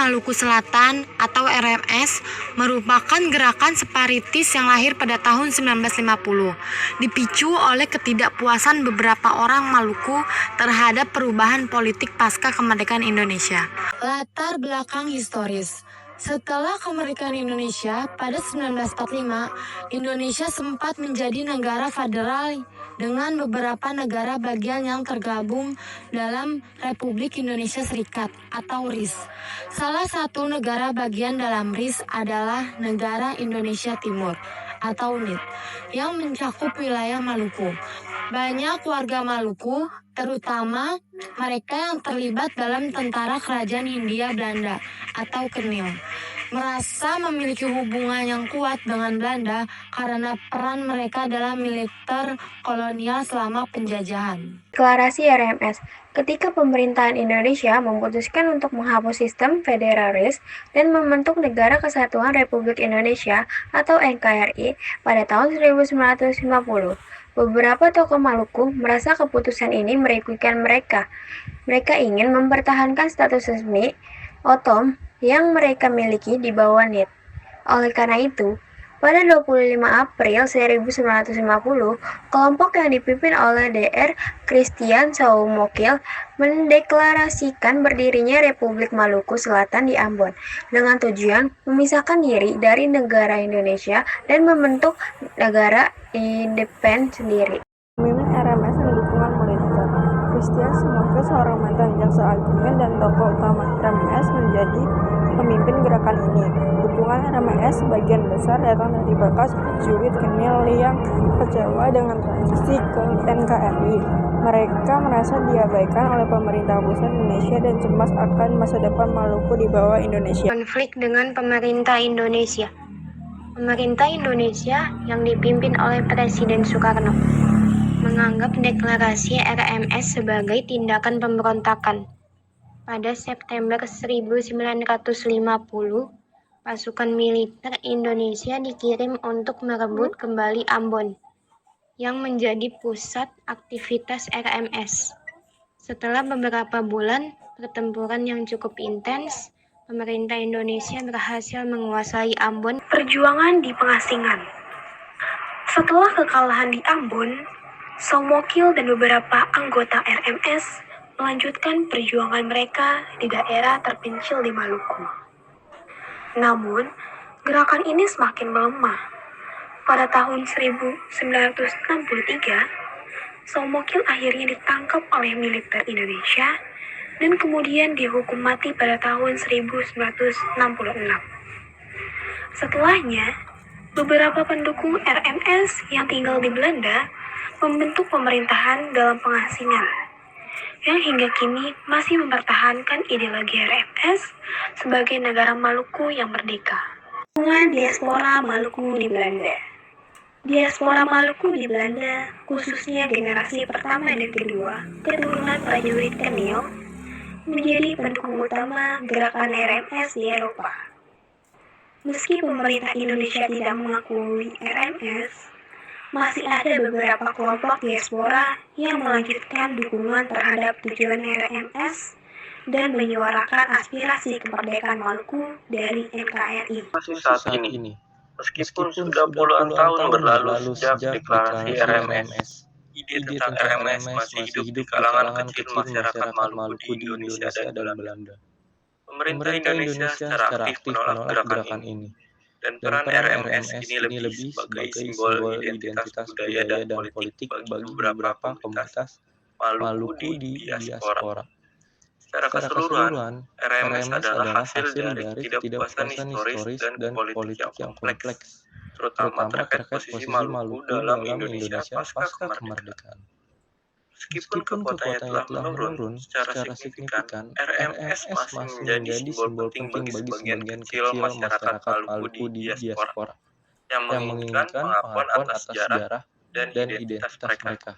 Maluku Selatan atau RMS merupakan gerakan separatis yang lahir pada tahun 1950, dipicu oleh ketidakpuasan beberapa orang Maluku terhadap perubahan politik pasca kemerdekaan Indonesia. Latar belakang historis. Setelah kemerdekaan Indonesia pada 1945, Indonesia sempat menjadi negara federal dengan beberapa negara bagian yang tergabung dalam Republik Indonesia Serikat atau RIS. Salah satu negara bagian dalam RIS adalah Negara Indonesia Timur atau NIT yang mencakup wilayah Maluku. Banyak warga Maluku, terutama mereka yang terlibat dalam tentara kerajaan Hindia Belanda atau KENIL, merasa memiliki hubungan yang kuat dengan Belanda karena peran mereka dalam militer kolonial selama penjajahan. Deklarasi RMS. Ketika pemerintahan Indonesia memutuskan untuk menghapus sistem federalis dan membentuk Negara Kesatuan Republik Indonesia atau NKRI pada tahun 1950. Beberapa tokoh Maluku merasa keputusan ini merugikan mereka. Mereka ingin mempertahankan status resmi otom yang mereka miliki di bawah NIT. Oleh karena itu, pada 25 April 1950, kelompok yang dipimpin oleh Dr. Christian Soumokil mendeklarasikan berdirinya Republik Maluku Selatan di Ambon dengan tujuan memisahkan diri dari negara Indonesia dan membentuk negara independen sendiri. Pemimpin RMS dan dukungan militer. Christian Soumokil, seorang mantan jaksa agung dan tokoh utama RMS, menjadi pemimpin gerakan ini. Dukungan RMS sebagian besar datang dari bekas prajurit KENIL yang kecewa dengan transisi ke NKRI. Mereka merasa diabaikan oleh pemerintah pusat Indonesia dan cemas akan masa depan Maluku di bawah Indonesia. Konflik dengan pemerintah Indonesia. Pemerintah Indonesia yang dipimpin oleh Presiden Soekarno menganggap deklarasi RMS sebagai tindakan pemberontakan. Pada September 1950, pasukan militer Indonesia dikirim untuk merebut kembali Ambon, yang menjadi pusat aktivitas RMS. Setelah beberapa bulan pertempuran yang cukup intens, pemerintah Indonesia berhasil menguasai Ambon. Perjuangan di pengasingan. Setelah kekalahan di Ambon, Soumokil dan beberapa anggota RMS melanjutkan perjuangan mereka di daerah terpencil di Maluku. Namun, gerakan ini semakin melemah. Pada tahun 1963, Soumokil akhirnya ditangkap oleh militer Indonesia dan kemudian dihukum mati pada tahun 1966. Setelahnya, beberapa pendukung RMS yang tinggal di Belanda membentuk pemerintahan dalam pengasingan yang hingga kini masih mempertahankan ideologi RMS sebagai negara Maluku yang merdeka. Hubungan diaspora Maluku di Belanda. Diaspora Maluku di Belanda, khususnya generasi pertama dan kedua, keturunan prajurit KENIL, menjadi pendukung utama gerakan RMS di Eropa. Meski pemerintah Indonesia tidak mengakui RMS, masih ada beberapa kelompok diaspora yang melanjutkan dukungan terhadap tujuan RMS dan menyuarakan aspirasi kemerdekaan Maluku dari NKRI. Masih saat ini, meskipun sudah puluhan tahun berlalu sejak deklarasi RMS, ide tentang RMS masih hidup di kalangan kecil masyarakat Maluku di Indonesia dan Belanda. Pemerintah Indonesia secara aktif menolak gerakan ini. Dan peran RMS kini lebih sebagai simbol identitas budaya dan politik bagi beberapa komunitas Maluku di diaspora. Secara keseluruhan, RMS adalah hasil dari ketidakpuasan historis dan politik yang kompleks, terutama terkait posisi Maluku dalam Indonesia pasca kemerdekaan. Meskipun kekuatannya telah menurun secara signifikan, RMS masih menjadi simbol penting bagi sebagian kecil masyarakat Maluku di diaspora yang menginginkan pengakuan atas sejarah dan identitas mereka.